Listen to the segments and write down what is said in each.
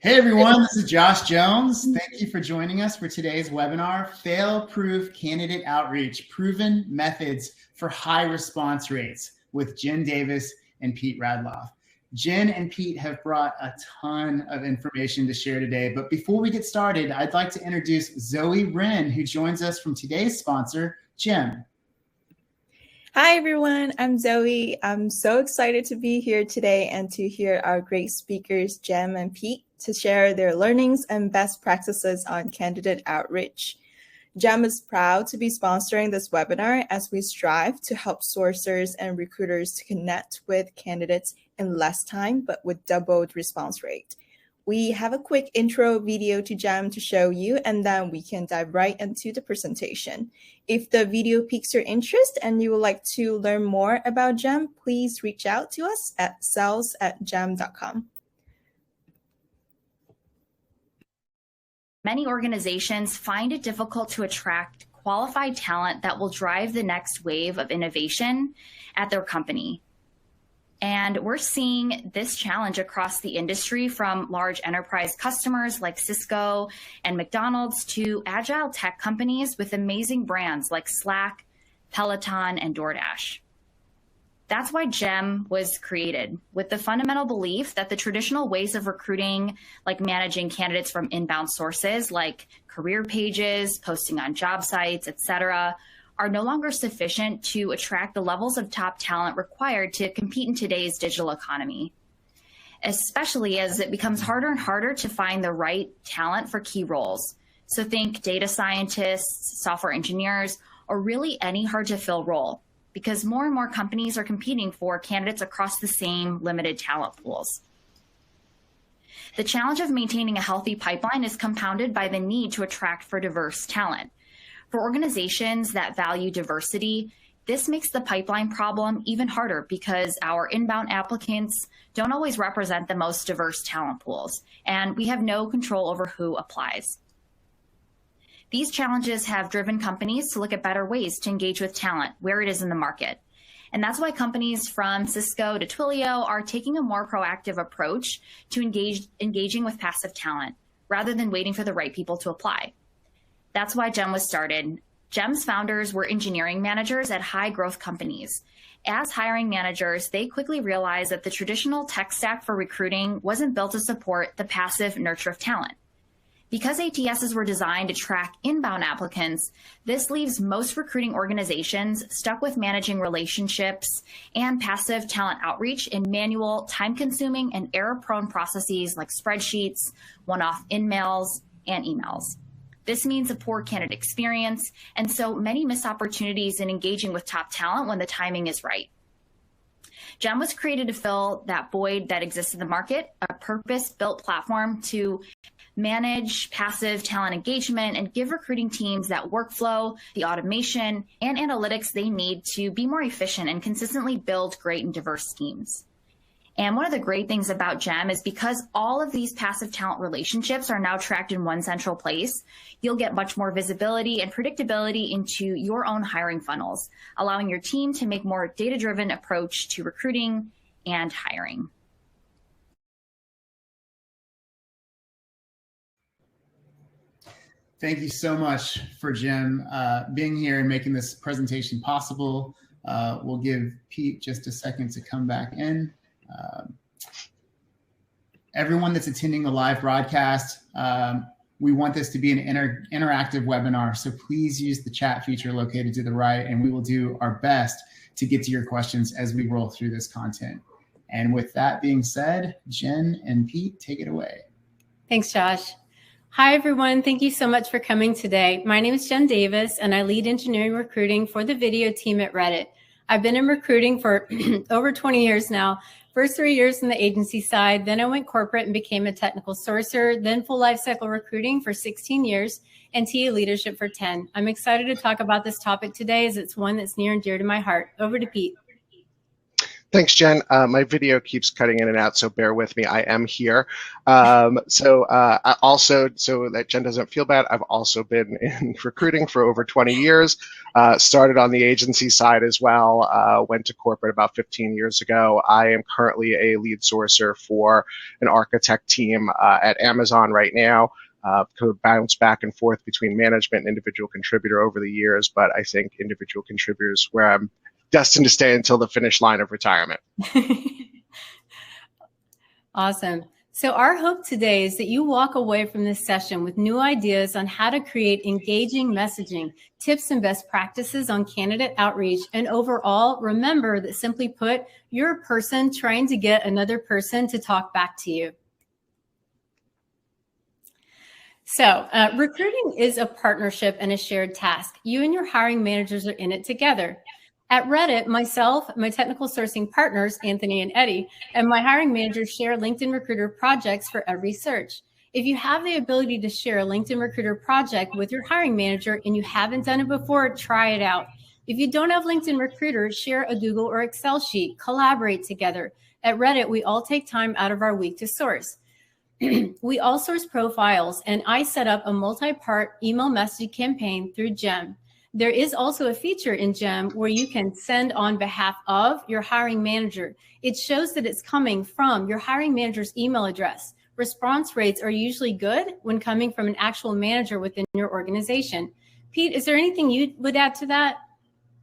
Hey everyone, this is Josh Jones. Thank you for joining us for today's webinar, Failproof Candidate Outreach, Proven Methods for High Response Rates with Jen Davis and Pete Radloff. Jen and Pete have brought a ton of information to share today, but before we get started, I'd like to introduce Zoe Wren, who joins us from today's sponsor, Gem. Hi everyone, I'm Zoe. I'm so excited to be here today and to hear our great speakers, Jem and Pete, to share their learnings and best practices on candidate outreach. Gem is proud to be sponsoring this webinar as we strive to help sourcers and recruiters to connect with candidates in less time, but with doubled response rate. We have a quick intro video to Gem to show you, and then we can dive right into the presentation. If the video piques your interest and you would like to learn more about Gem, please reach out to us at sales@gem.com. Many organizations find it difficult to attract qualified talent that will drive the next wave of innovation at their company. And we're seeing this challenge across the industry, from large enterprise customers like Cisco and McDonald's to agile tech companies with amazing brands like Slack, Peloton, and DoorDash. That's why Gem was created, with the fundamental belief that the traditional ways of recruiting, like managing candidates from inbound sources like career pages, posting on job sites, etc., are no longer sufficient to attract the levels of top talent required to compete in today's digital economy, especially as it becomes harder and harder to find the right talent for key roles. So think data scientists, software engineers, or really any hard-to-fill role, because more and more companies are competing for candidates across the same limited talent pools. The challenge of maintaining a healthy pipeline is compounded by the need to attract for diverse talent. For organizations that value diversity, this makes the pipeline problem even harder because our inbound applicants don't always represent the most diverse talent pools, and we have no control over who applies. These challenges have driven companies to look at better ways to engage with talent where it is in the market. And that's why companies from Cisco to Twilio are taking a more proactive approach to engaging with passive talent rather than waiting for the right people to apply. That's why Gem was started. Gem's founders were engineering managers at high growth companies. As hiring managers, they quickly realized that the traditional tech stack for recruiting wasn't built to support the passive nurture of talent. Because ATSs were designed to track inbound applicants, this leaves most recruiting organizations stuck with managing relationships and passive talent outreach in manual, time-consuming, and error-prone processes like spreadsheets, one-off in-mails, and emails. This means a poor candidate experience, and so many missed opportunities in engaging with top talent when the timing is right. Gem was created to fill that void that exists in the market, a purpose-built platform to manage passive talent engagement and give recruiting teams that workflow, the automation, and analytics they need to be more efficient and consistently build great and diverse teams. And one of the great things about Gem is because all of these passive talent relationships are now tracked in one central place, you'll get much more visibility and predictability into your own hiring funnels, allowing your team to make more data-driven approach to recruiting and hiring. Thank you so much for Gem being here and making this presentation possible. We'll give Pete just a second to come back in. Everyone that's attending the live broadcast, we want this to be an interactive webinar, so please use the chat feature located to the right, and we will do our best to get to your questions as we roll through this content. And with that being said, Jen and Pete, take it away. Thanks, Josh. Hi, everyone. Thank you so much for coming today. My name is Jen Davis, and I lead engineering recruiting for the video team at Reddit. I've been in recruiting for over 20 years now. First 3 years in the agency side, then I went corporate and became a technical sourcer, then full lifecycle recruiting for 16 years, and TA leadership for 10. I'm excited to talk about this topic today as it's one that's near and dear to my heart. Over to Pete. Thanks, Jen. My video keeps cutting in and out, so bear with me. I am here. I also, so that Jen doesn't feel bad, I've also been in recruiting for over 20 years. Started on the agency side as well. Went to corporate about 15 years ago. I am currently a lead sourcer for an architect team at Amazon right now. Could bounce back and forth between management and individual contributor over the years, but I think individual contributors where I'm destined to stay until the finish line of retirement. Awesome. So our hope today is that you walk away from this session with new ideas on how to create engaging messaging, tips and best practices on candidate outreach, and overall, remember that simply put, you're a person trying to get another person to talk back to you. So recruiting is a partnership and a shared task. You and your hiring managers are in it together. At Reddit, myself, my technical sourcing partners, Anthony and Eddie, and my hiring managers share LinkedIn Recruiter projects for every search. If you have the ability to share a LinkedIn Recruiter project with your hiring manager and you haven't done it before, try it out. If you don't have LinkedIn Recruiter, share a Google or Excel sheet, collaborate together. At Reddit, we all take time out of our week to source. We all source profiles, and I set up a multi-part email message campaign through Gem. There is also a feature in Gem where you can send on behalf of your hiring manager. It shows that it's coming from your hiring manager's email address. Response rates are usually good when coming from an actual manager within your organization. Pete, is there anything you would add to that?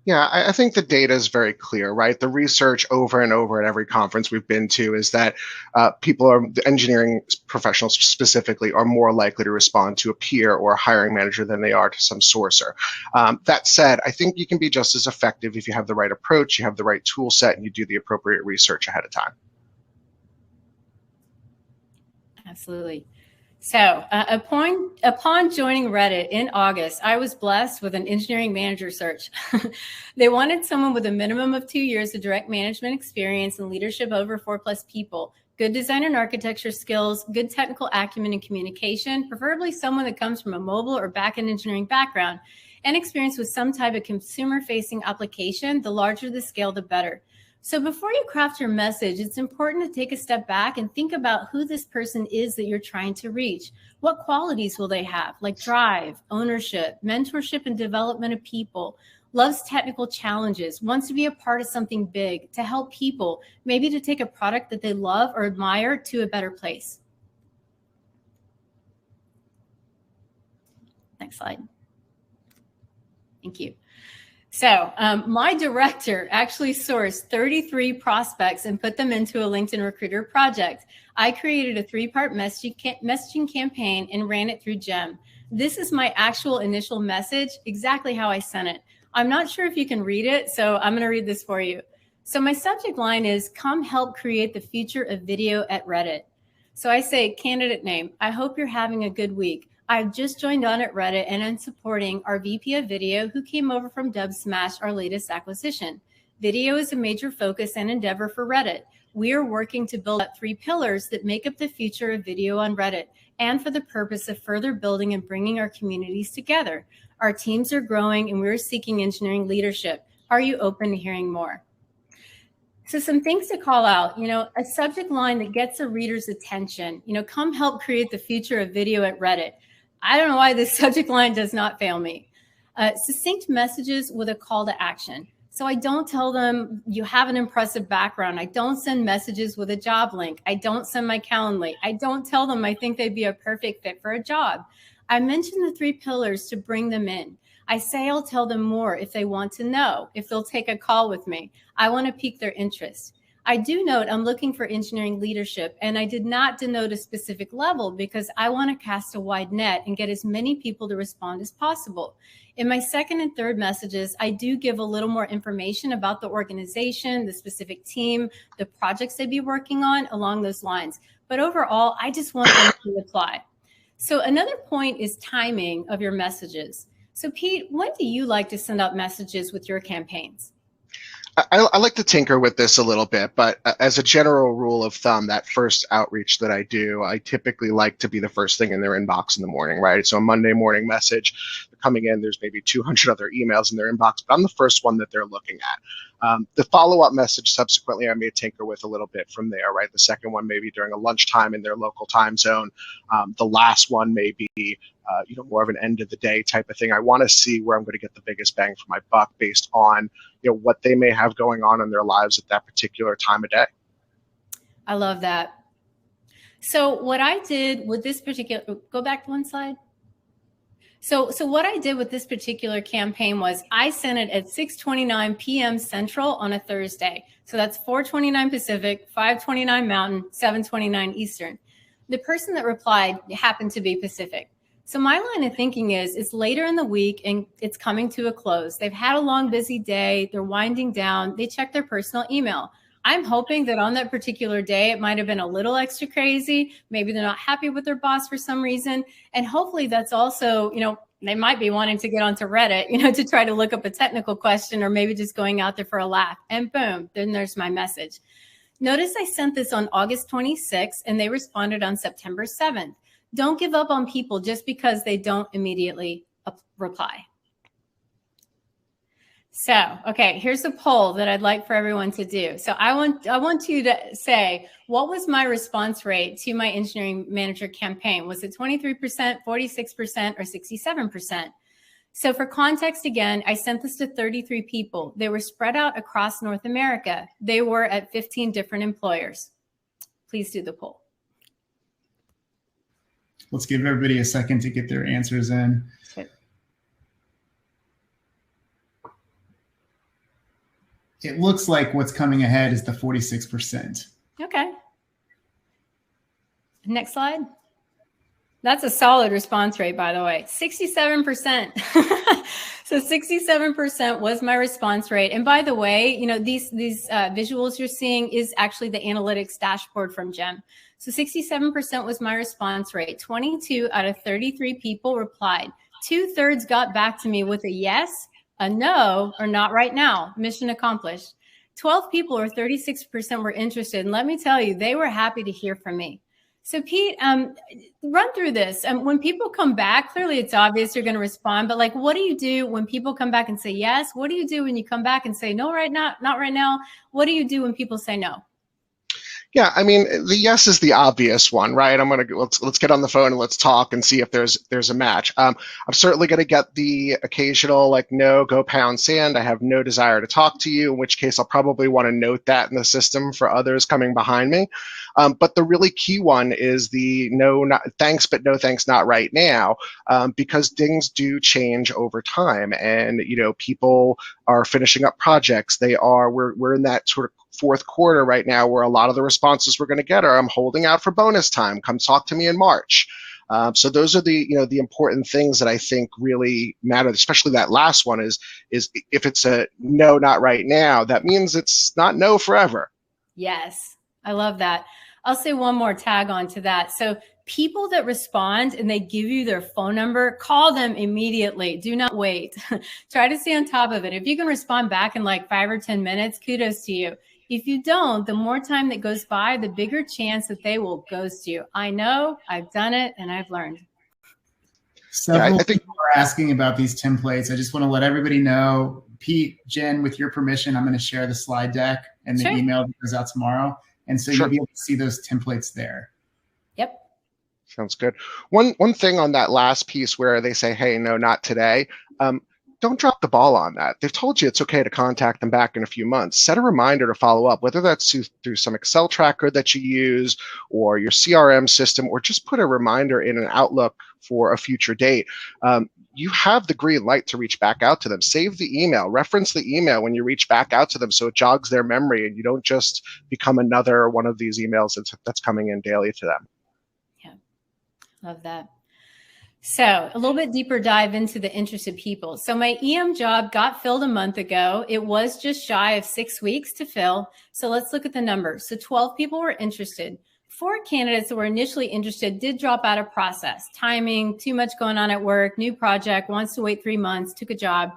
Yeah, I think the data is very clear, right? The research over and over at every conference we've been to is that the engineering professionals specifically are more likely to respond to a peer or a hiring manager than they are to some sourcer. That said, I think you can be just as effective if you have the right approach, you have the right tool set, and you do the appropriate research ahead of time. Absolutely. So upon joining Reddit in August, I was blessed with an engineering manager search. They wanted someone with a minimum of 2 years of direct management experience and leadership over 4+ people, good design and architecture skills, good technical acumen and communication, preferably someone that comes from a mobile or back-end engineering background, and experience with some type of consumer-facing application. The larger the scale, the better. So before you craft your message, it's important to take a step back and think about who this person is that you're trying to reach. What qualities will they have, like drive, ownership, mentorship and development of people, loves technical challenges, wants to be a part of something big, to help people, maybe to take a product that they love or admire to a better place. Next slide. Thank you. So my director actually sourced 33 prospects and put them into a LinkedIn Recruiter project. I created a 3-part messaging campaign and ran it through Gem. This is my actual initial message, exactly how I sent it. I'm not sure if you can read it, so I'm going to read this for you. So my subject line is, "Come help create the future of video at Reddit." So I say, candidate name, "I hope you're having a good week. I've just joined on at Reddit and I'm supporting our VP of Video who came over from Dubsmash, our latest acquisition. Video is a major focus and endeavor for Reddit. We are working to build up 3 pillars that make up the future of video on Reddit, and for the purpose of further building and bringing our communities together. Our teams are growing and we're seeking engineering leadership. Are you open to hearing more?" So some things to call out, a subject line that gets a reader's attention, "Come help create the future of video at Reddit." I don't know why this subject line does not fail me. Succinct messages with a call to action. So I don't tell them you have an impressive background. I don't send messages with a job link. I don't send my Calendly. I don't tell them I think they'd be a perfect fit for a job. I mention the 3 pillars to bring them in. I say I'll tell them more if they want to know, if they'll take a call with me. I want to pique their interest. I do note I'm looking for engineering leadership, and I did not denote a specific level because I want to cast a wide net and get as many people to respond as possible. In my second and third messages, I do give a little more information about the organization, the specific team, the projects they'd be working on, along those lines. But overall, I just want them to apply. So another point is timing of your messages. So Pete, when do you like to send out messages with your campaigns? I like to tinker with this a little bit, but as a general rule of thumb, that first outreach that I do, I typically like to be the first thing in their inbox in the morning, right? So a Monday morning message, the coming in, there's maybe 200 other emails in their inbox, but I'm the first one that they're looking at. The follow-up message subsequently I may tinker with a little bit from there, right? The second one maybe during a lunchtime in their local time zone. The last one may be more of an end of the day type of thing. I want to see where I'm going to get the biggest bang for my buck based on what they may have going on in their lives at that particular time of day. I love that. So what I did with this particular, go back to one slide. So what I did with this particular campaign was I sent it at 6:29 p.m. Central on a Thursday. So that's 4:29 Pacific, 5:29 Mountain, 7:29 Eastern. The person that replied happened to be Pacific. So my line of thinking is it's later in the week and it's coming to a close. They've had a long, busy day. They're winding down. They check their personal email. I'm hoping that on that particular day, it might have been a little extra crazy. Maybe they're not happy with their boss for some reason. And hopefully that's also, they might be wanting to get onto Reddit, to try to look up a technical question or maybe just going out there for a laugh. And boom, then there's my message. Notice I sent this on August 26th and they responded on September 7th. Don't give up on people just because they don't immediately reply. So, okay, here's a poll that I'd like for everyone to do. So I want you to say, what was my response rate to my engineering manager campaign? Was it 23%, 46%, or 67%? So for context, again, I sent this to 33 people. They were spread out across North America. They were at 15 different employers. Please do the poll. Let's give everybody a second to get their answers in. Okay. It looks like what's coming ahead is the 46%. Okay. Next slide. That's a solid response rate, by the way, 67%. So 67% was my response rate. And by the way, these visuals you're seeing is actually the analytics dashboard from GEM. So 67% was my response rate. 22 out of 33 people replied. 2/3 got back to me with a yes, a no, or not right now. Mission accomplished. 12 people or 36% were interested. And let me tell you, they were happy to hear from me. So Pete, run through this. When people come back, clearly it's obvious you're going to respond, but what do you do when people come back and say yes? What do you do when you come back and say no right now, not right now? What do you do when people say no? Yeah, I mean, the yes is the obvious one, right? Let's get on the phone and let's talk and see if there's a match. I'm certainly going to get the occasional no, go pound sand. I have no desire to talk to you, in which case I'll probably want to note that in the system for others coming behind me. But the really key one is the no, not thanks, but no thanks, not right now, because things do change over time, and people are finishing up projects. We're in that sort of fourth quarter right now where a lot of the responses we're going to get are, I'm holding out for bonus time. Come talk to me in March. So those are the important things that I think really matter, especially that last one is if it's a no, not right now, that means it's not no forever. Yes, I love that. I'll say one more tag on to that. So people that respond and they give you their phone number, call them immediately. Do not wait. Try to stay on top of it. If you can respond back in 5 or 10 minutes, kudos to you. If you don't, the more time that goes by, the bigger chance that they will ghost you. I know, I've done it, and I've learned. Several people are asking about these templates. I just want to let everybody know, Pete, Jen, with your permission, I'm going to share the slide deck and the email that goes out tomorrow. And so you'll be able to see those templates there. Yep. Sounds good. One thing on that last piece where they say, hey, no, not today. Don't drop the ball on that. They've told you it's okay to contact them back in a few months. Set a reminder to follow up, whether that's through some Excel tracker that you use or your CRM system, or just put a reminder in an Outlook for a future date. You have the green light to reach back out to them. Save the email, reference the email when you reach back out to them so it jogs their memory and you don't just become another one of these emails that's coming in daily to them. Yeah, love that. So a little bit deeper dive into the interested people. So my EM job got filled a month ago. It was just shy of 6 weeks to fill. So let's look at the numbers. So 12 people were interested. 4 candidates that were initially interested did drop out of process. Timing, too much going on at work, new project, wants to wait 3 months, took a job.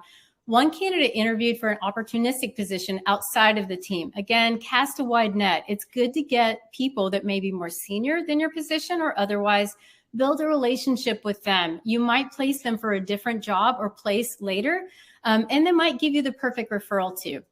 1 candidate interviewed for an opportunistic position outside of the team. Again, cast a wide net. It's good to get people that may be more senior than your position or otherwise build a relationship with them. You might place them for a different job or place later, and they might give you the perfect referral too.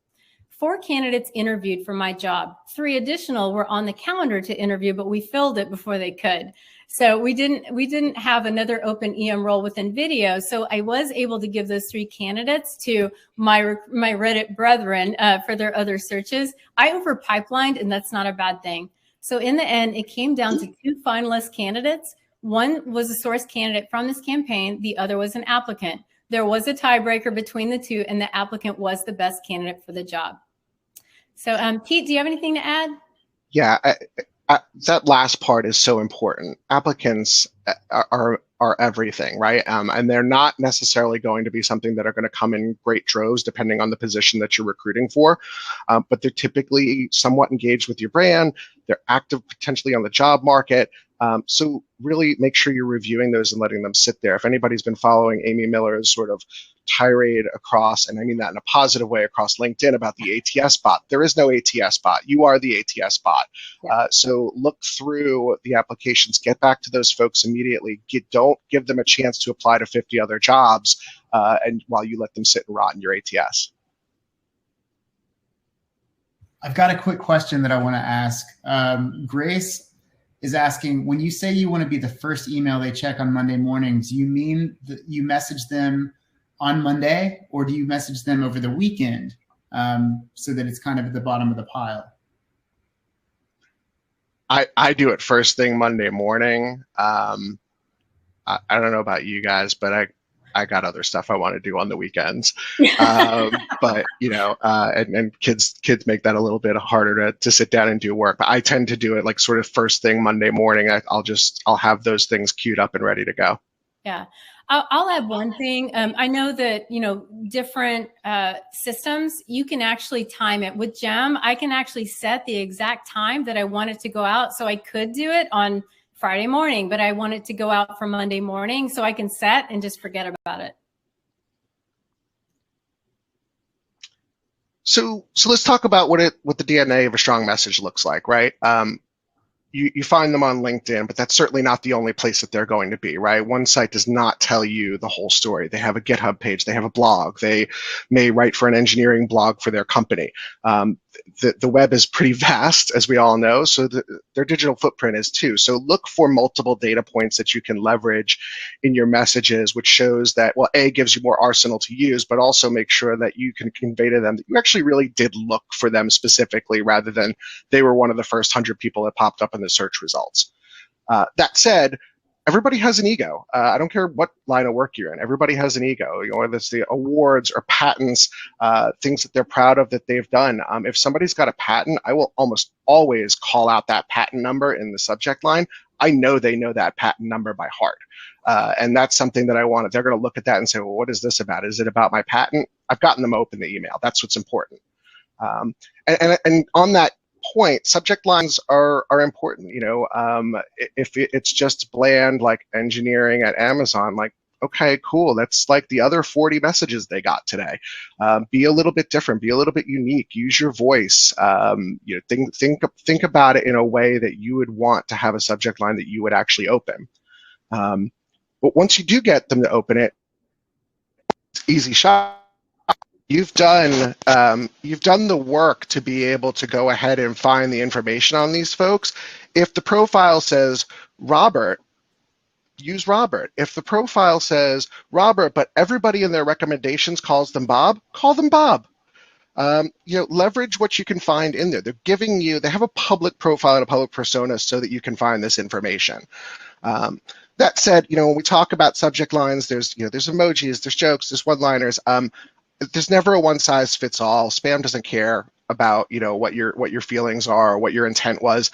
4 candidates interviewed for my job. 3 additional were on the calendar to interview, but we filled it before they could. So we didn't have another open EM role within video. So I was able to give those 3 candidates to my Reddit brethren for their other searches. I over pipelined, and that's not a bad thing. So in the end, it came down to 2 finalist candidates. One was a source candidate from this campaign. The other was an applicant. There was a tiebreaker between the 2, and the applicant was the best candidate for the job. So, Pete, do you have anything to add? Yeah, that last part is so important. Applicants are everything, right? And they're not necessarily going to be something that are going to come in great droves depending on the position that you're recruiting for, but they're typically somewhat engaged with your brand. They're active potentially on the job market. So really make sure you're reviewing those and letting them sit there. If anybody's been following Amy Miller's sort of tirade across, and I mean that in a positive way, across LinkedIn about the ATS bot, there is no ATS bot. You are the ATS bot. Yeah. So look through the applications, get back to those folks immediately. Don't give them a chance to apply to 50 other jobs and while you let them sit and rot in your ATS. I've got a quick question that I want to ask. Grace is asking, when you say you want to be the first email they check on Monday mornings, do you mean that you message them on Monday, or do you message them over the weekend so that it's kind of at the bottom of the pile? I do it first thing Monday morning. I don't know about you guys, but I got other stuff I want to do on the weekends. But and kids make that a little bit harder to sit down and do work. But I tend to do it like sort of first thing Monday morning. I'll have those things queued up and ready to go. Yeah. I'll add one thing. I know that, different systems, you can actually time it. With Gem, I can actually set the exact time that I want it to go out. So I could do it on Friday morning, but I want it to go out for Monday morning, so I can set and just forget about it. So let's talk about what the DNA of a strong message looks like, right? You find them on LinkedIn, but that's certainly not the only place that they're going to be, right? One site does not tell you the whole story. They have a GitHub page, they have a blog, they may write for an engineering blog for their company. The web is pretty vast, as we all know, so their digital footprint is too. So look for multiple data points that you can leverage in your messages, which shows that, well, A, gives you more arsenal to use, but also make sure that you can convey to them that you actually really did look for them specifically, rather than they were one of the first 100 people that popped up in the search results. That said, everybody has an ego. I don't care what line of work you're in. Everybody has an ego, whether it's the awards or patents, things that they're proud of that they've done. If somebody's got a patent, I will almost always call out that patent number in the subject line. I know they know that patent number by heart. And that's something that I want. They're going to look at that and say, well, what is this about? Is it about my patent? I've gotten them open the email. That's what's important. And on that point, subject lines are important. If it's just bland like engineering at Amazon, like, okay, cool, that's like the other 40 messages they got today. Be a little bit different, be a little bit unique, use your voice. Think about it in a way that you would want to have a subject line that you would actually open. But once you do get them to open it, it's easy shot. You've done the work to be able to go ahead and find the information on these folks. If the profile says Robert, use Robert. If the profile says Robert, but everybody in their recommendations calls them Bob, call them Bob. Leverage what you can find in there. They have a public profile and a public persona so that you can find this information. That said, when we talk about subject lines, there's emojis, there's jokes, there's one-liners. There's never a one-size-fits-all. Spam doesn't care about what your feelings are or what your intent was.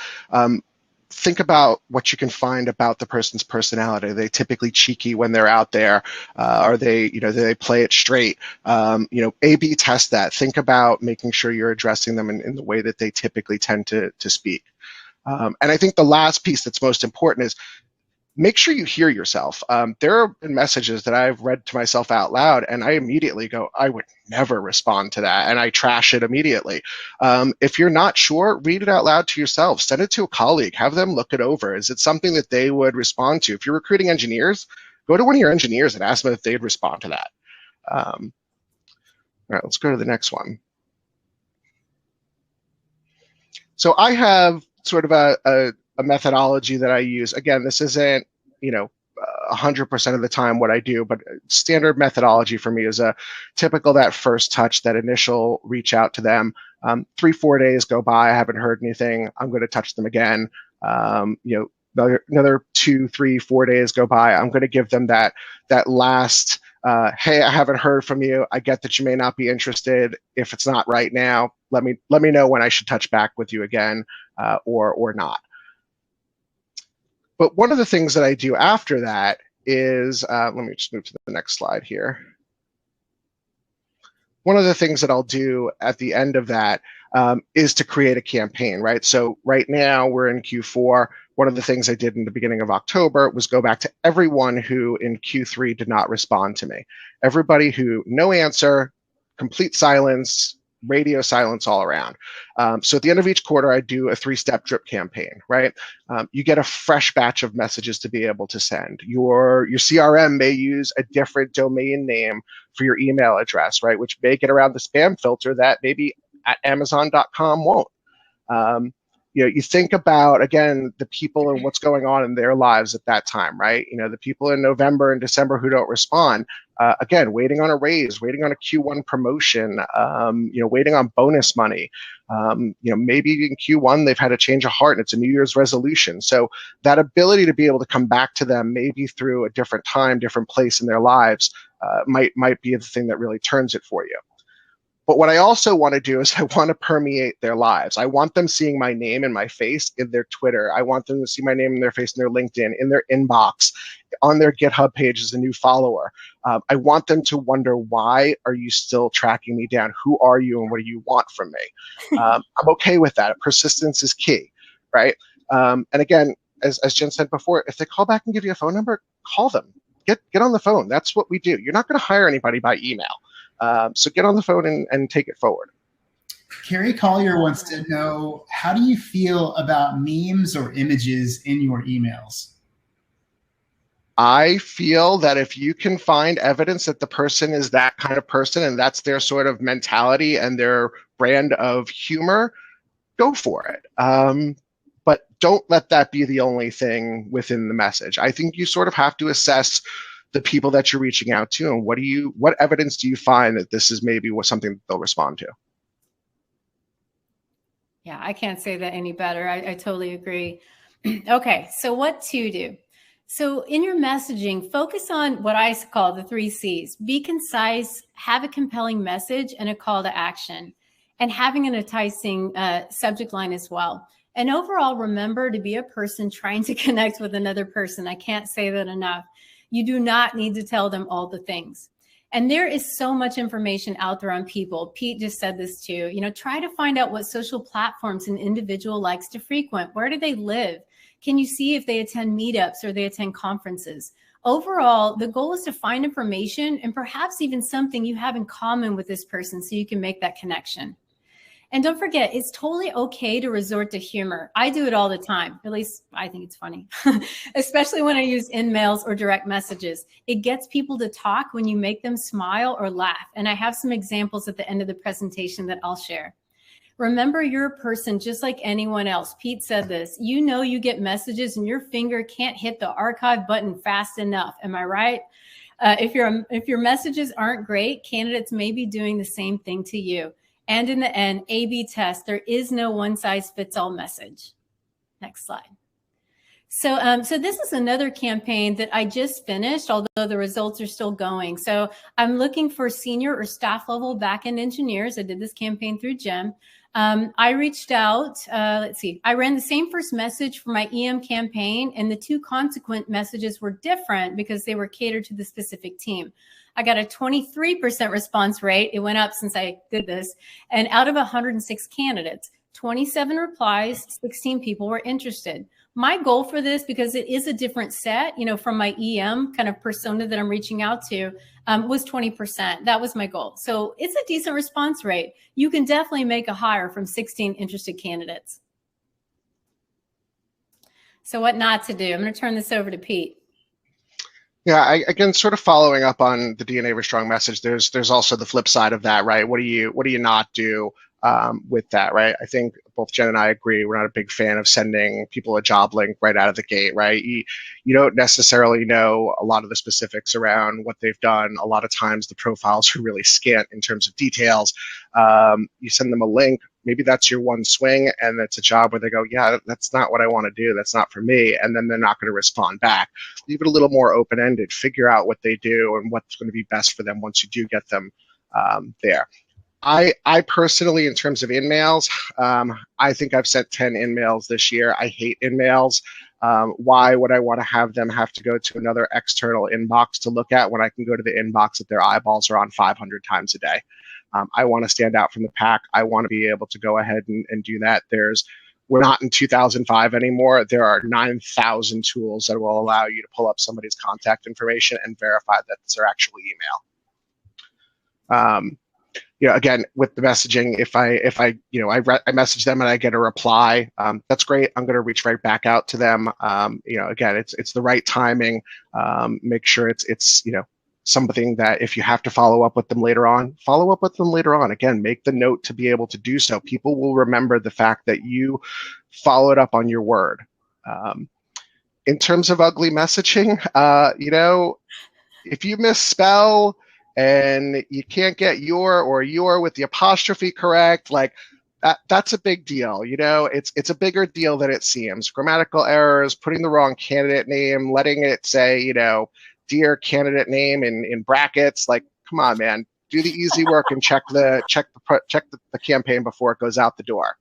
Think about what you can find about the person's personality. Are they typically cheeky when they're out there? Are they, do they play it straight? A/B test that. Think about making sure you're addressing them in the way that they typically tend to speak. And I think the last piece that's most important is make sure you hear yourself. There have been messages that I've read to myself out loud, and I immediately go, I would never respond to that, and I trash it immediately. If you're not sure, read it out loud to yourself. Send it to a colleague. Have them look it over. Is it something that they would respond to? If you're recruiting engineers, go to one of your engineers and ask them if they'd respond to that. All right, let's go to the next one. So I have sort of a methodology that I use. Again, this isn't, 100% of the time what I do, but standard methodology for me is a typical that first touch, that initial reach out to them. 3-4 days go by, I haven't heard anything. I'm going to touch them again. Another 2, 3, 4 days go by. I'm going to give them that last, hey, I haven't heard from you. I get that you may not be interested. If it's not right now, let me know when I should touch back with you again, or not. But one of the things that I do after that is, let me just move to the next slide here. One of the things that I'll do at the end of that is to create a campaign, right? So right now we're in Q4. One of the things I did in the beginning of October was go back to everyone who in Q3 did not respond to me. Everybody who, no answer, complete silence, radio silence all around. So at the end of each quarter, I do a 3-step drip campaign, right? You get a fresh batch of messages to be able to send. Your CRM may use a different domain name for your email address, right? Which may get around the spam filter that maybe at Amazon.com won't. You think about, again, the people and what's going on in their lives at that time, right? The people in November and December who don't respond, again, waiting on a raise, waiting on a Q1 promotion, waiting on bonus money. Maybe in Q1 they've had a change of heart and it's a New Year's resolution. So that ability to be able to come back to them, maybe through a different time, different place in their lives, might be the thing that really turns it for you. But what I also want to do is I want to permeate their lives. I want them seeing my name and my face in their Twitter. I want them to see my name and their face in their LinkedIn, in their inbox, on their GitHub page as a new follower. I want them to wonder, why are you still tracking me down? Who are you and what do you want from me? I'm okay with that. Persistence is key, right? And again, as Jen said before, if they call back and give you a phone number, call them. Get on the phone. That's what we do. You're not going to hire anybody by email. So get on the phone and take it forward. Carrie Collier wants to know, how do you feel about memes or images in your emails? I feel that if you can find evidence that the person is that kind of person and that's their sort of mentality and their brand of humor, go for it. But don't let that be the only thing within the message. I think you sort of have to assess the people that you're reaching out to and what evidence do you find that this is maybe something that they'll respond to? Yeah, I can't say that any better. I totally agree. Okay, so what to do? So in your messaging, focus on what I call the 3 C's. Be concise, have a compelling message, and a call to action, and having an enticing subject line as well. And overall, remember to be a person trying to connect with another person. I can't say that enough. You do not need to tell them all the things. And there is so much information out there on people. Pete just said this too. Try to find out what social platforms an individual likes to frequent. Where do they live? Can you see if they attend meetups or they attend conferences? Overall, the goal is to find information and perhaps even something you have in common with this person so you can make that connection. And don't forget, it's totally okay to resort to humor. I do it all the time. At least I think it's funny, especially when I use in-mails or direct messages. It gets people to talk when you make them smile or laugh. And I have some examples at the end of the presentation that I'll share. Remember, you're a person just like anyone else. Pete said this. You get messages and your finger can't hit the archive button fast enough. Am I right? If your messages aren't great, candidates may be doing the same thing to you. And in the end, A/B test, there is no one-size-fits-all message. Next slide. So this is another campaign that I just finished, although the results are still going. So I'm looking for senior or staff level backend engineers. I did this campaign through GEM. I reached out, I ran the same first message for my EM campaign, and the 2 consequent messages were different because they were catered to the specific team. I got a 23% response rate. It went up since I did this. And out of 106 candidates, 27 replies, 16 people were interested. My goal for this, because it is a different set, from my EM kind of persona that I'm reaching out to, was 20%. That was my goal. So it's a decent response rate. You can definitely make a hire from 16 interested candidates. So what not to do? I'm going to turn this over to Pete. Yeah, again, sort of following up on the DNA of a strong message, there's also the flip side of that, right? What do you not do with that, right? I think both Jen and I agree we're not a big fan of sending people a job link right out of the gate, right? You don't necessarily know a lot of the specifics around what they've done. A lot of times the profiles are really scant in terms of details. You send them a link, maybe that's your one swing, and it's a job where they go, yeah, that's not what I want to do. That's not for me. And then they're not going to respond back. Leave it a little more open-ended. Figure out what they do and what's going to be best for them once you do get them there. I personally, in terms of in-mails, I think I've sent 10 in-mails this year. I hate in-mails. Why would I want to have them have to go to another external inbox to look at when I can go to the inbox that their eyeballs are on 500 times a day? I want to stand out from the pack. I want to be able to go ahead and do that. We're not in 2005 anymore. There are 9,000 tools that will allow you to pull up somebody's contact information and verify that it's their actual email. Again, with the messaging, if I message them and I get a reply, that's great. I'm going to reach right back out to them. Again, it's the right timing. Make sure it's something that if you have to follow up with them later on, follow up with them later on. Again, make the note to be able to do so. People will remember the fact that you followed up on your word. In terms of ugly messaging, if you misspell and you can't get your with the apostrophe correct, like that's a big deal. It's a bigger deal than it seems. Grammatical errors, putting the wrong candidate name, letting it say, dear candidate name in brackets. Like, come on, man, do the easy work and check the campaign before it goes out the door.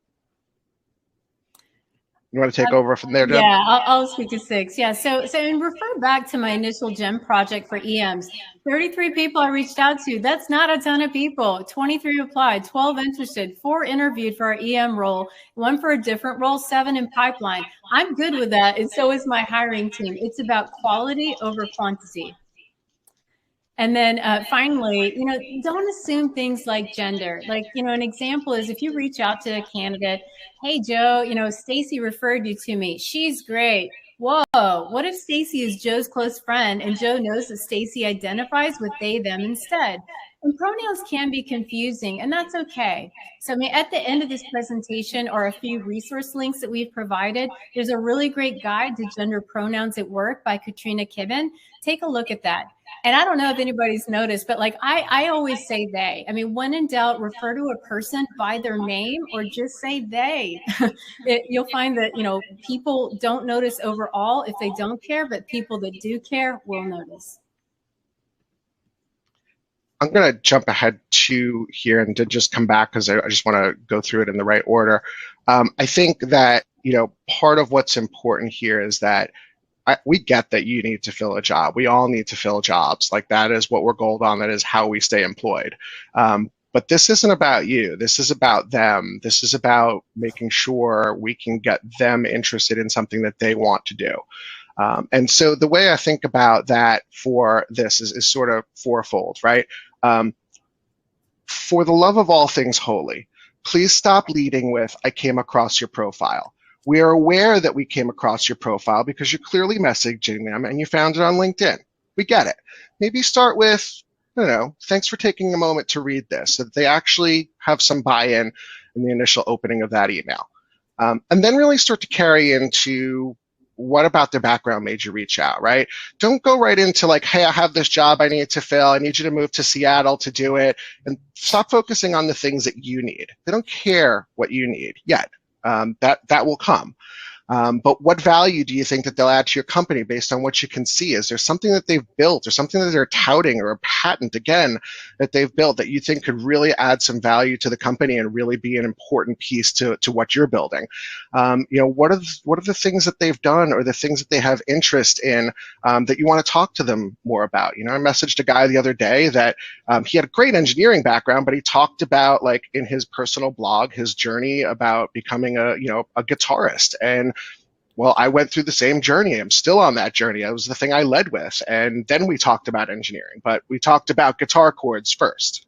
You want to take over from there, Jen? Yeah, I'll speak to 6. Yeah, so and refer back to my initial GEM project for EMs. 33 people I reached out to. That's not a ton of people. 23 applied, 12 interested, 4 interviewed for our EM role, 1 for a different role, 7 in pipeline. I'm good with that, and so is my hiring team. It's about quality over quantity. And then finally, don't assume things like gender. Like, an example is if you reach out to a candidate, hey, Joe, Stacy referred you to me. She's great. Whoa, what if Stacy is Joe's close friend and Joe knows that Stacy identifies with they, them instead? And pronouns can be confusing, and that's okay. So at the end of this presentation are a few resource links that we've provided. There's a really great guide to gender pronouns at work by Katrina Kibben. Take a look at that. And I don't know if anybody's noticed, but I always say they. When in doubt, refer to a person by their name or just say they. You'll find that, people don't notice overall if they don't care, but people that do care will notice. I'm going to jump ahead to here and to just come back because I just want to go through it in the right order. I think that, part of what's important here is that we get that you need to fill a job. We all need to fill jobs. Like, that is what we're gold on. That is how we stay employed. But this isn't about you. This is about them. This is about making sure we can get them interested in something that they want to do. And so the way I think about that for this is sort of fourfold, right? For the love of all things holy, please stop leading with, I came across your profile. We are aware that we came across your profile because you're clearly messaging them and you found it on LinkedIn. We get it. Maybe start with, thanks for taking a moment to read this, so that they actually have some buy-in in the initial opening of that email. And then really start to carry into, what about their background made you reach out, right? Don't go right into like, hey, I have this job I need to fill. I need you to move to Seattle to do it. And stop focusing on the things that you need. They don't care what you need yet. That will come. But what value do you think that they'll add to your company based on what you can see? Is there something that they've built or something that they're touting or a patent, again, that they've built that you think could really add some value to the company and really be an important piece to what you're building? What are the things that they've done or the things that they have interest in that you want to talk to them more about? I messaged a guy the other day that he had a great engineering background, but he talked about, like, in his personal blog, his journey about becoming a guitarist. And well, I went through the same journey. I'm still on that journey. That was the thing I led with. And then we talked about engineering, but we talked about guitar chords first.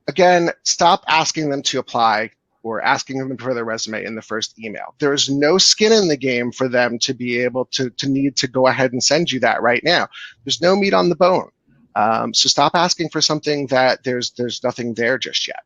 Again, stop asking them to apply or asking them for their resume in the first email. There is no skin in the game for them to be able to need to go ahead and send you that right now. There's no meat on the bone. So stop asking for something that there's nothing there just yet.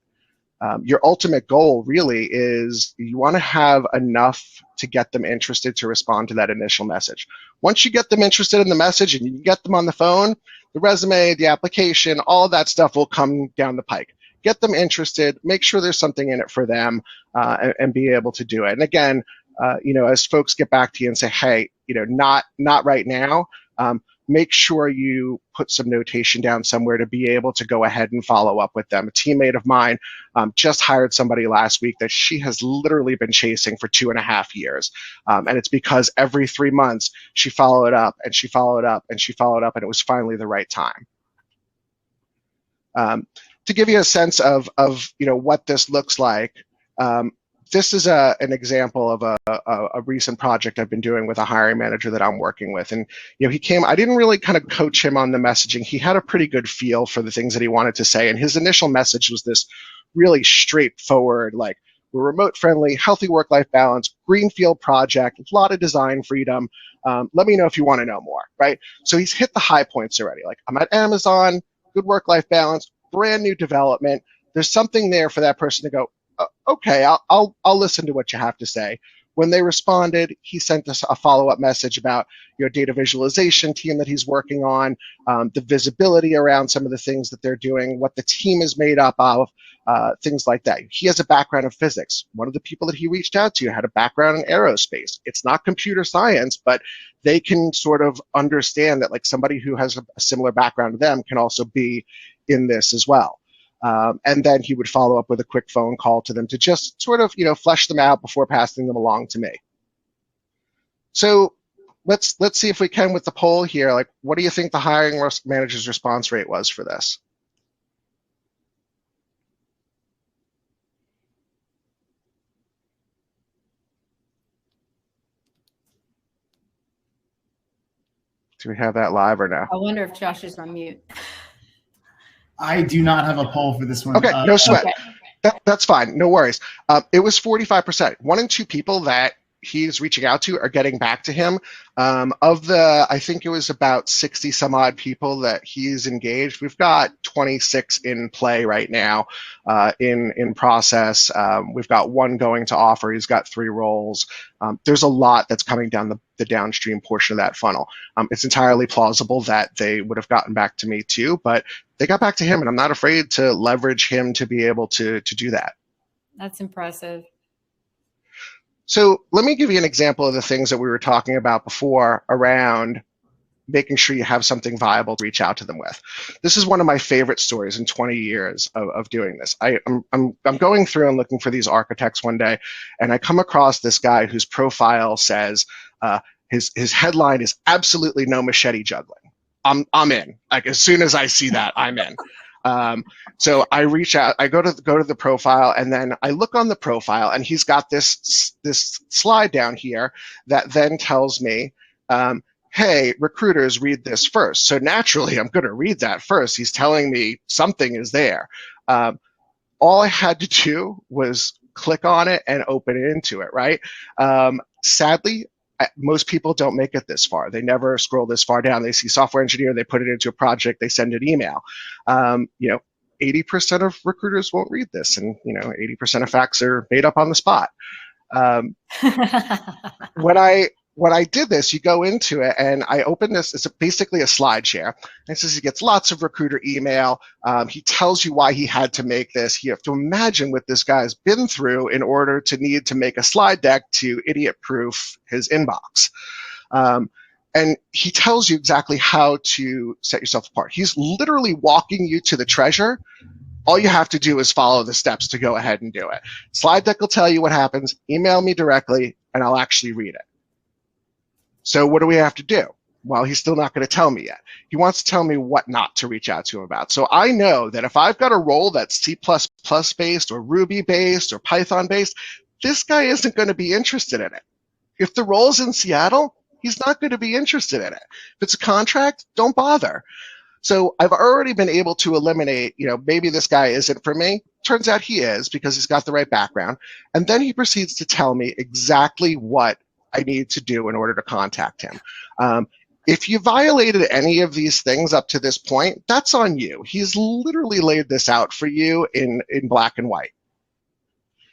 Your ultimate goal really is you want to have enough to get them interested to respond to that initial message. Once you get them interested in the message and you get them on the phone, the resume, the application, all of that stuff will come down the pike. Get them interested, make sure there's something in it for them, and be able to do it. And again, as folks get back to you and say, hey, not right now, make sure you put some notation down somewhere to be able to go ahead and follow up with them. A teammate of mine just hired somebody last week that she has literally been chasing for 2.5 years. And it's because every 3 months she followed up and she followed up and she followed up, and it was finally the right time. To give you a sense of what this looks like, this is an example of a recent project I've been doing with a hiring manager that I'm working with. And he came, I didn't really kind of coach him on the messaging. He had a pretty good feel for the things that he wanted to say. And his initial message was this really straightforward, like, we're remote friendly, healthy work-life balance, greenfield project, a lot of design freedom. Let me know if you want to know more, right? So he's hit the high points already. Like, I'm at Amazon, good work-life balance, brand new development. There's something there for that person to go, okay, I'll listen to what you have to say. When they responded, he sent us a follow-up message about data visualization team that he's working on, the visibility around some of the things that they're doing, what the team is made up of, things like that. He has a background in physics. One of the people that he reached out to had a background in aerospace. It's not computer science, but they can sort of understand that, like, somebody who has a similar background to them can also be in this as well. And then he would follow up with a quick phone call to them to just sort of, flesh them out before passing them along to me. So let's see if we can with the poll here. Like, what do you think the hiring manager's response rate was for this? Do we have that live or no? I wonder if Josh is on mute. I do not have a poll for this one. Okay, no sweat. Okay. That's fine. No worries. It was 45%. 1 in 2 people that he's reaching out to are getting back to him. Of the, I think it was about 60 some odd people that he's engaged. We've got 26 in play right now, in process. We've got 1 going to offer. He's got 3 roles. There's a lot that's coming down the downstream portion of that funnel. It's entirely plausible that they would have gotten back to me too, but they got back to him, and I'm not afraid to leverage him to be able to do that. That's impressive. So let me give you an example of the things that we were talking about before around making sure you have something viable to reach out to them with. This is one of my favorite stories in 20 years of doing this. I'm going through and looking for these architects one day, and I come across this guy whose profile says his headline is "Absolutely no machete juggling." I'm in. Like, as soon as I see that, I'm in. So I reach out, I go to the profile, and then I look on the profile, and he's got this slide down here that then tells me, hey, recruiters, read this first. So naturally, I'm going to read that first. He's telling me something is there. All I had to do was click on it and open it into it, right? Sadly, most people don't make it this far. They never scroll this far down. They see software engineer, they put it into a project, they send an email. 80% of recruiters won't read this, and 80% of facts are made up on the spot. When when I did this, you go into it and I open this. It's basically a Slideshare. And it says he gets lots of recruiter email. He tells you why he had to make this. You have to imagine what this guy's been through in order to need to make a slide deck to idiot-proof his inbox. And he tells you exactly how to set yourself apart. He's literally walking you to the treasure. All you have to do is follow the steps to go ahead and do it. Slide deck will tell you what happens. Email me directly, and I'll actually read it. So what do we have to do? Well, he's still not going to tell me yet. He wants to tell me what not to reach out to him about. So I know that if I've got a role that's C++ based or Ruby based or Python based, this guy isn't going to be interested in it. If the role's in Seattle, he's not going to be interested in it. If it's a contract, don't bother. So I've already been able to eliminate, maybe this guy isn't for me. Turns out he is because he's got the right background. And then he proceeds to tell me exactly what I need to do in order to contact him. If you violated any of these things up to this point, that's on you. He's literally laid this out for you in black and white.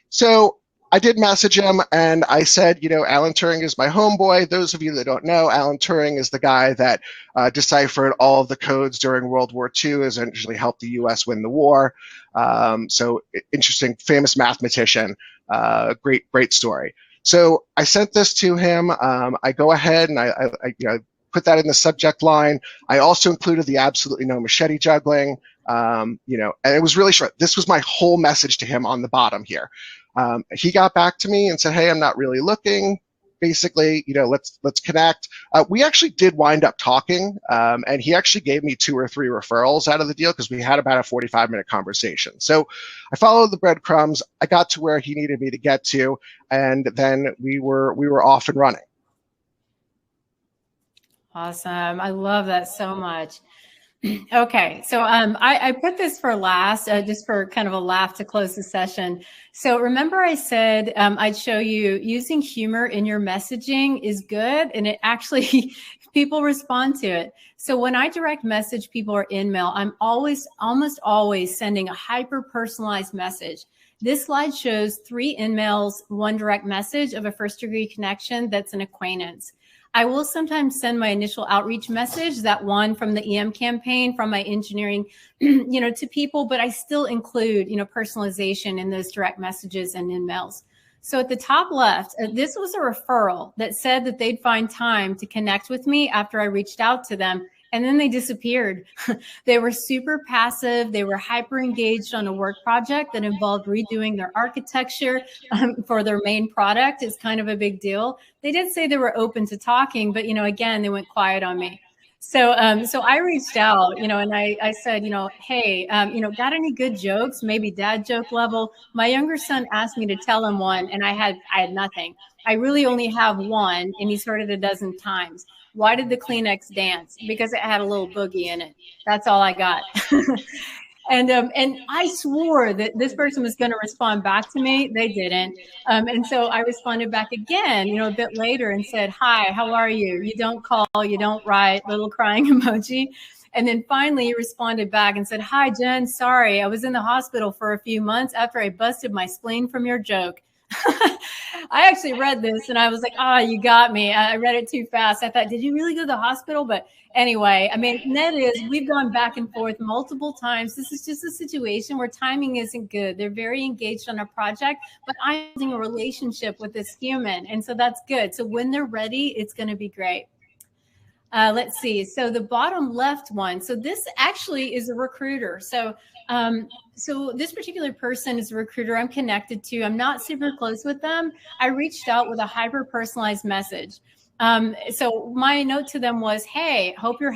So I did message him and I said, Alan Turing is my homeboy. Those of you that don't know, Alan Turing is the guy that deciphered all of the codes during World War II, essentially helped the US win the war. So interesting, famous mathematician, great story. So I sent this to him. I go ahead and I put that in the subject line. I also included the absolutely no machete juggling. And it was really short. This was my whole message to him on the bottom here. He got back to me and said, "Hey, I'm not really looking. Basically, let's connect." We actually did wind up talking, and he actually gave me 2 or 3 referrals out of the deal because we had about a 45-minute conversation. So I followed the breadcrumbs. I got to where he needed me to get to, and then we were off and running. Awesome. I love that so much. Okay, so I put this for last, just for kind of a laugh to close the session. So remember I said I'd show you using humor in your messaging is good, and it actually, people respond to it. So when I direct message people or in-mail, I'm almost always sending a hyper-personalized message. This slide shows 3 in-mails, 1 direct message of a first-degree connection that's an acquaintance. I will sometimes send my initial outreach message, that one from the EM campaign, from my engineering, to people, but I still include, personalization in those direct messages and in-mails. So at the top left, this was a referral that said that they'd find time to connect with me after I reached out to them. And then they disappeared. They were super passive. They were hyper engaged on a work project that involved redoing their architecture for their main product. It's kind of a big deal. They did say they were open to talking, but, again, they went quiet on me. So I reached out, and I said, hey, got any good jokes, maybe dad joke level? My younger son asked me to tell him one, and I had nothing. I really only have one, and he's heard it a dozen times. Why did the Kleenex dance? Because it had a little boogie in it. That's all I got. And I swore that this person was going to respond back to me. They didn't. And so I responded back again, a bit later and said, "Hi, how are you? You don't call, you don't write," little crying emoji. And then finally he responded back and said, "Hi, Jen, sorry. I was in the hospital for a few months after I busted my spleen from your joke." I actually read this and I was like, you got me. I read it too fast. I thought, did you really go to the hospital? But anyway, net is we've gone back and forth multiple times. This is just a situation where timing isn't good. They're very engaged on a project, but I'm building a relationship with this human. And so that's good. So when they're ready, it's going to be great. Let's see. So the bottom left one. So this actually is a recruiter. So this particular person is a recruiter I'm connected to. I'm not super close with them. I reached out with a hyper-personalized message. So my note to them was, "Hey, hope you're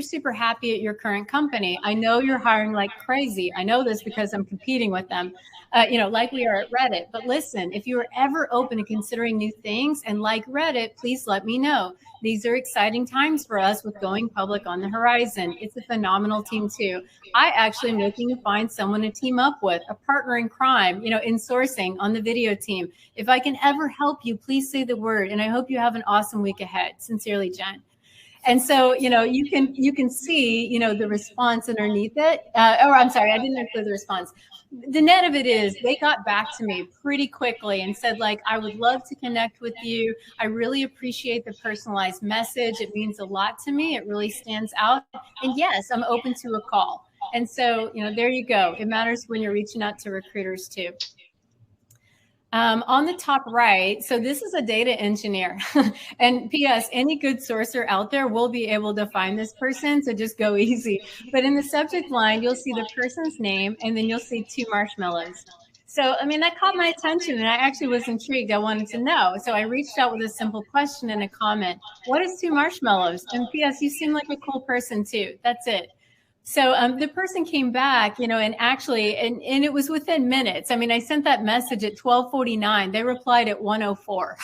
super happy at your current company. I know you're hiring like crazy. I know this because I'm competing with them, like we are at Reddit. But listen, if you are ever open to considering new things and like Reddit, please let me know. These are exciting times for us with going public on the horizon. It's a phenomenal team too. I actually am looking to find someone to team up with, a partner in crime, in sourcing on the video team. If I can ever help you, please say the word. And I hope you have an awesome week ahead. Sincerely, Jen." And so, you can see, the response underneath it. I'm sorry, I didn't include the response. the net of it is they got back to me pretty quickly and said, like, I would love to connect with you. I really appreciate the personalized message. It means a lot to me. It really stands out. And yes, I'm open to a call. And so, you know, there you go. It matters when you're reaching out to recruiters too. On the top right, so this is a data engineer. And P.S., any good sourcer out there will be able to find this person, so just go easy. But in the subject line, you'll see the person's name, and then you'll see 2 marshmallows. So, I mean, that caught my attention, and I actually was intrigued. I wanted to know. So I reached out with a simple question and a comment. What is 2 marshmallows? And P.S., you seem like a cool person, too. That's it. So the person came back, you know, and actually, and it was within minutes. I mean, I sent that message at 12:49. They replied at 1:04.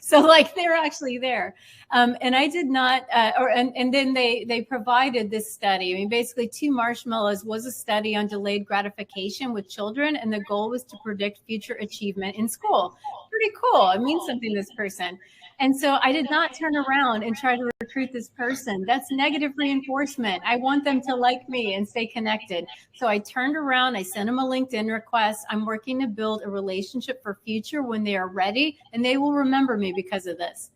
So like they're actually there. And I did not, and then they provided this study. I mean, basically 2 marshmallows was a study on delayed gratification with children. And the goal was to predict future achievement in school. Pretty cool. It means something to this person. And so I did not turn around and try to recruit this person. That's negative reinforcement. I want them to like me and stay connected. So I turned around, I sent them a LinkedIn request. I'm working to build a relationship for future when they are ready, and they will remember me because of this.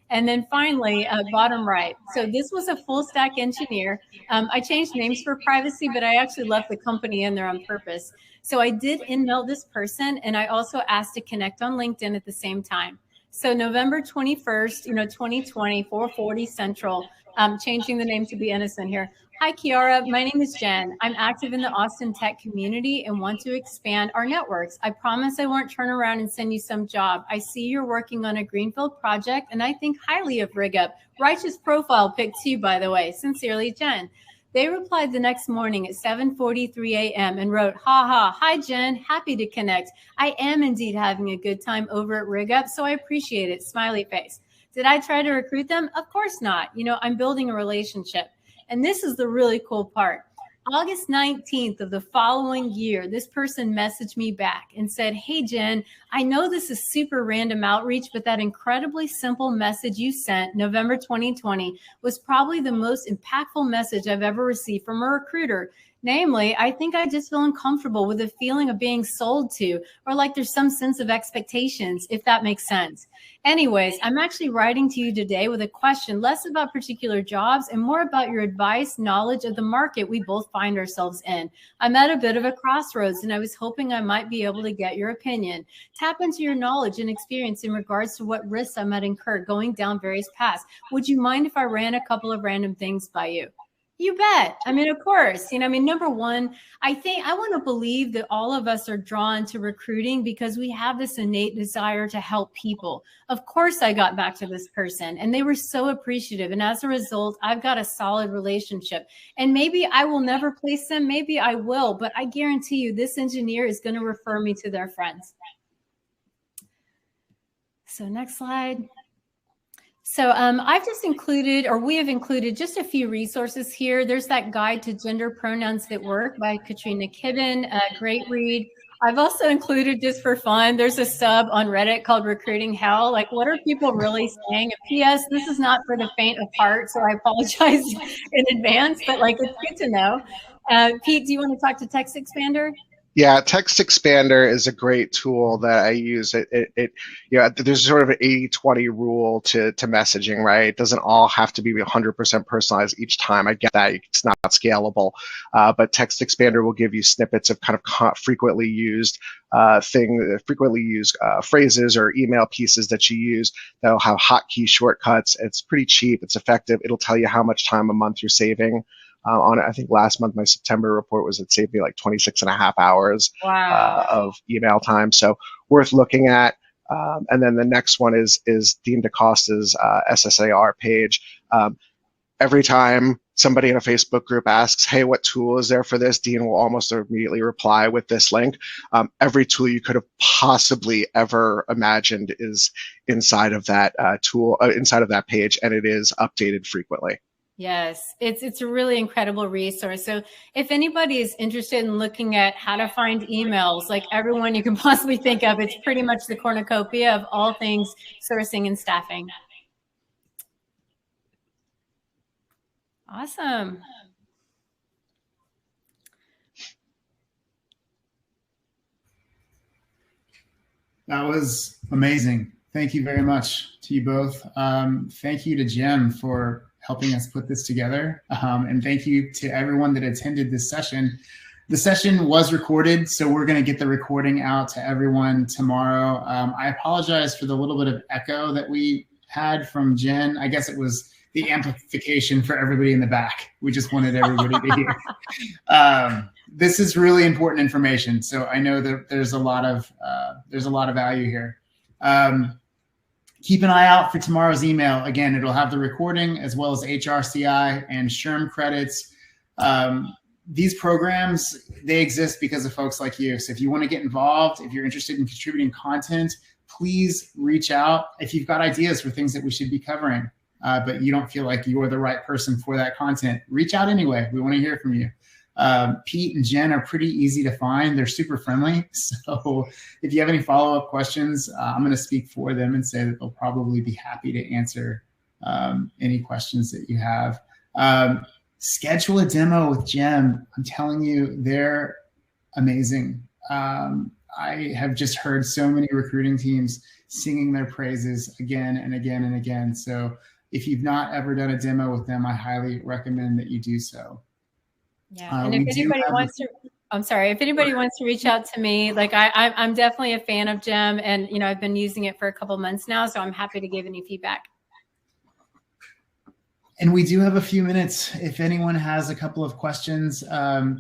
And then finally, bottom right. So this was a full stack engineer. I changed names for privacy, but I actually left the company in there on purpose. So I did email this person, and I also asked to connect on LinkedIn at the same time. So November 21st, 2020, 4:40 Central, changing the name to be innocent here. Hi, Kiara. My name is Jen. I'm active in the Austin tech community and want to expand our networks. I promise I won't turn around and send you some job. I see you're working on a greenfield project, and I think highly of RigUp. Righteous profile pick too, by the way. Sincerely, Jen. They replied the next morning at 7:43 a.m. and wrote, hi, Jen, happy to connect. I am indeed having a good time over at RigUp, so I appreciate it, smiley face. Did I try to recruit them? Of course not. I'm building a relationship. And this is the really cool part. August 19th of the following year, this person messaged me back and said, hey, Jen, I know this is super random outreach, but that incredibly simple message you sent November 2020 was probably the most impactful message I've ever received from a recruiter. Namely, I think I just feel uncomfortable with the feeling of being sold to, or like there's some sense of expectations, if that makes sense. Anyways, I'm actually writing to you today with a question less about particular jobs and more about your advice, knowledge of the market we both find ourselves in. I'm at a bit of a crossroads, and I was hoping I might be able to get your opinion. Tap into your knowledge and experience in regards to what risks I might incur going down various paths. Would you mind if I ran a couple of random things by you? You bet. I mean, of course, number one, I want to believe that all of us are drawn to recruiting because we have this innate desire to help people. Of course, I got back to this person and they were so appreciative. And as a result, I've got a solid relationship, and maybe I will never place them. Maybe I will, but I guarantee you this engineer is going to refer me to their friends. So next slide. So I've just included, or we have included just a few resources here. There's that guide to gender pronouns that work by Katrina Kibben, a great read. I've also included, just for fun, there's a sub on Reddit called Recruiting Hell. Like, what are people really saying? P.S. This is not for the faint of heart, so I apologize in advance, but like, it's good to know. Pete, do you want to talk to Text Expander? Yeah, Text Expander is a great tool that I use. There's sort of an 80-20 rule to messaging, right? It doesn't all have to be 100% personalized each time. I get that it's not scalable, but Text Expander will give you snippets of kind of frequently used phrases or email pieces that you use that'll have hotkey shortcuts. It's pretty cheap. It's effective. It'll tell you how much time a month you're saving. On it. I think last month, my September report was it saved me like 26 and a half hours of email time. So worth looking at. And then the next one is Dean DaCosta's SSAR page. Every time somebody in a Facebook group asks, hey, what tool is there for this? Dean will almost immediately reply with this link. Every tool you could have possibly ever imagined is inside of that inside of that page, and it is updated frequently. Yes, it's a really incredible resource. So if anybody is interested in looking at how to find emails, like everyone you can possibly think of, it's pretty much the cornucopia of all things sourcing and staffing. Awesome. That was amazing. Thank you very much to you both. Thank you to Jim for helping us put this together. And thank you to everyone that attended this session. The session was recorded, so we're going to get the recording out to everyone tomorrow. I apologize for the little bit of echo that we had from Jen. I guess it was the amplification for everybody in the back. We just wanted everybody to hear. This is really important information, so I know that there's a lot of value here. Keep an eye out for tomorrow's email. Again, it'll have the recording as well as HRCI and SHRM credits. These programs, they exist because of folks like you. So if you want to get involved, if you're interested in contributing content, please reach out. If you've got ideas for things that we should be covering, but you don't feel like you're the right person for that content, reach out anyway. We want to hear from you. Pete and Jen are pretty easy to find. They're super friendly. So if you have any follow-up questions, I'm going to speak for them and say that they'll probably be happy to answer any questions that you have. Schedule a demo with Jem. I'm telling you, they're amazing. I have just heard so many recruiting teams singing their praises again and again and again. So if you've not ever done a demo with them, I highly recommend that you do so. Yeah, and if anybody wants to, if anybody wants to reach out to me, like I'm definitely a fan of Jem, and I've been using it for a couple months now, so I'm happy to give any feedback. And we do have a few minutes. If anyone has a couple of questions,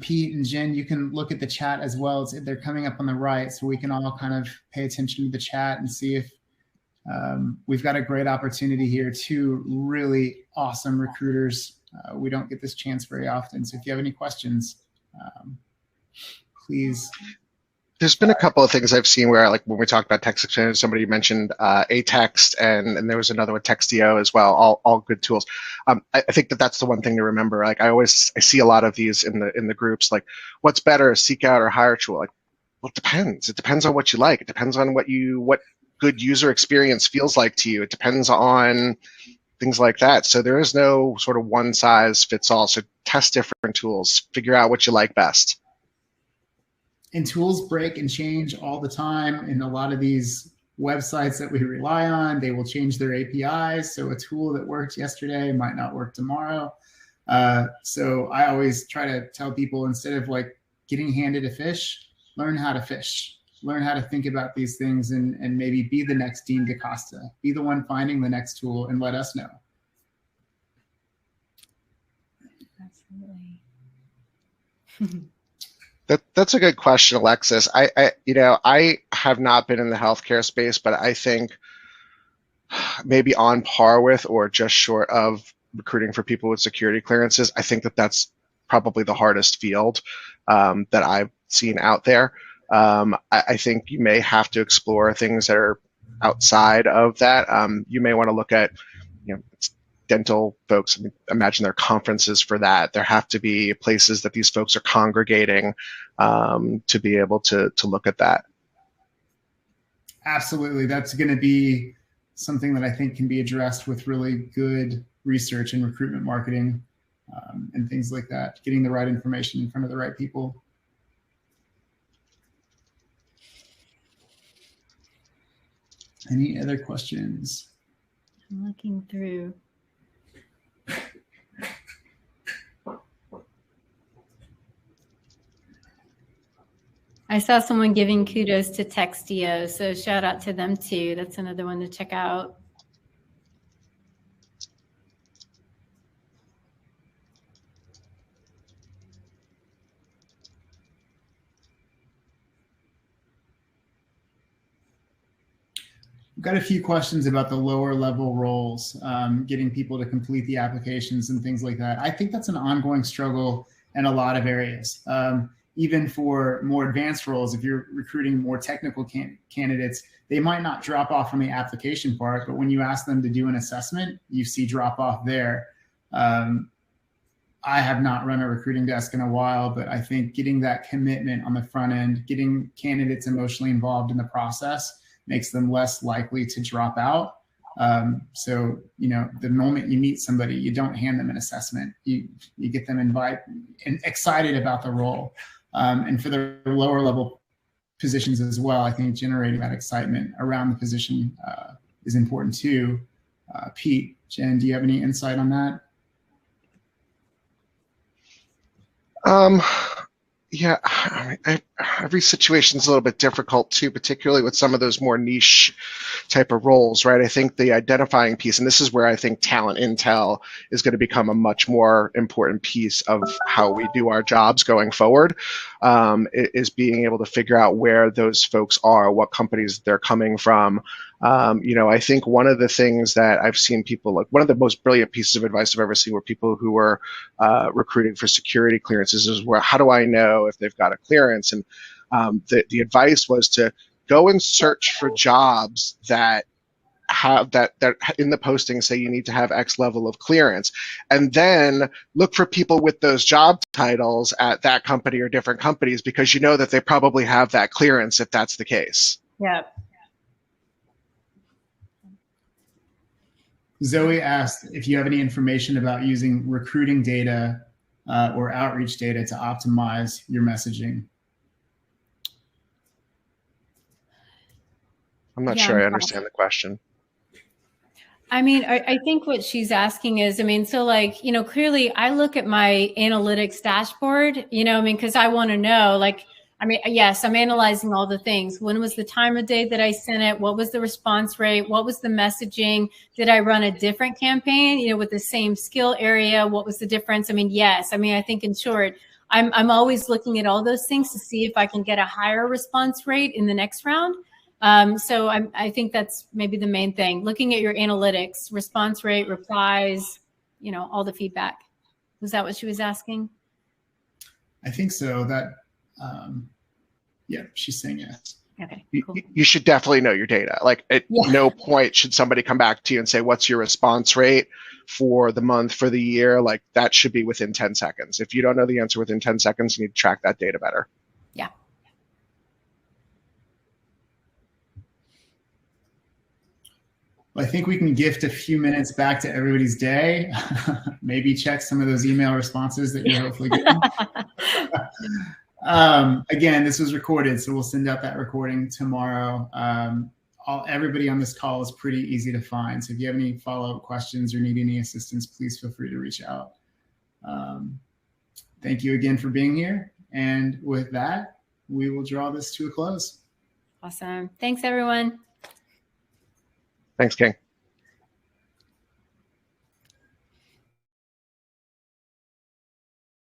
Pete and Jen, you can look at the chat as well. They're coming up on the right, so we can all kind of pay attention to the chat and see if we've got a great opportunity here. Two really awesome recruiters. We don't get this chance very often. So if you have any questions, please. There's been a couple of things I've seen where, like when we talked about text exchange, somebody mentioned A-Text, and there was another one, Textio as well. All good tools. I think that's the one thing to remember. Like I see a lot of these in the groups. Like, what's better, Seek Out or Hire Tool? Like, well, it depends. It depends on what you like. It depends on what good user experience feels like to you. It depends on things like that. So there is no sort of one size fits all. So test different tools. Figure out what you like best. And tools break and change all the time. And a lot of these websites that we rely on, they will change their APIs. So a tool that worked yesterday might not work tomorrow. So I always try to tell people, instead of like getting handed a fish, learn how to fish. Learn how to think about these things and maybe be the next Dean DaCosta. Be the one finding the next tool and let us know. Absolutely. That's a good question, Alexis. I have not been in the healthcare space, but I think maybe on par with or just short of recruiting for people with security clearances. I think that's probably the hardest field that I've seen out there. I think you may have to explore things that are outside of that. You may want to look at, dental folks. I mean, imagine there are conferences for that. There have to be places that these folks are congregating to be able to look at that. Absolutely. That's going to be something that I think can be addressed with really good research and recruitment marketing and things like that, getting the right information in front of the right people. Any other questions? I'm looking through. I saw someone giving kudos to Textio, so shout out to them too. That's another one to check out. We've got a few questions about the lower level roles, getting people to complete the applications and things like that. I think that's an ongoing struggle in a lot of areas. Even for more advanced roles, if you're recruiting more technical candidates, they might not drop off from the application part, but when you ask them to do an assessment, you see drop off there. I have not run a recruiting desk in a while, but I think getting that commitment on the front end, getting candidates emotionally involved in the process makes them less likely to drop out. So, the moment you meet somebody, you don't hand them an assessment. You get them excited about the role. And for the lower level positions as well. I think generating that excitement around the position is important too. Pete, Jen, do you have any insight on that? Yeah, every situation is a little bit difficult too, particularly with some of those more niche type of roles, right? I think the identifying piece, and this is where I think talent intel is going to become a much more important piece of how we do our jobs going forward, is being able to figure out where those folks are, what companies they're coming from. I think one of the things that I've seen people, like one of the most brilliant pieces of advice I've ever seen were people who were recruiting for security clearances is where, how do I know if they've got a clearance? And the advice was to go and search for jobs that have that in the posting say you need to have X level of clearance, and then look for people with those job titles at that company or different companies, because you know that they probably have that clearance if that's the case. Yeah. Zoe asked if you have any information about using recruiting data or outreach data to optimize your messaging. I'm not sure I understand the question. I mean, I think what she's asking is, I mean, so like, clearly I look at my analytics dashboard, because I want to know, like, I mean, yes, I'm analyzing all the things. When was the time of day that I sent it? What was the response rate? What was the messaging? Did I run a different campaign, with the same skill area? What was the difference? I mean, yes. I mean, I think in short, I'm always looking at all those things to see if I can get a higher response rate in the next round. So I think that's maybe the main thing. Looking at your analytics, response rate, replies, all the feedback. Was that what she was asking? I think so. That, yeah, she's saying yes. Okay, cool. You should definitely know your data. Like at no point should somebody come back to you and say, what's your response rate for the month, for the year? Like that should be within 10 seconds. If you don't know the answer within 10 seconds, you need to track that data better. Yeah. Well, I think we can gift a few minutes back to everybody's day. Maybe check some of those email responses that you're hopefully getting. Again, this was recorded, so we'll send out that recording tomorrow. Everybody on this call is pretty easy to find. So if you have any follow-up questions or need any assistance, please feel free to reach out. Thank you again for being here. And with that, we will draw this to a close. Awesome. Thanks, everyone. Thanks, King.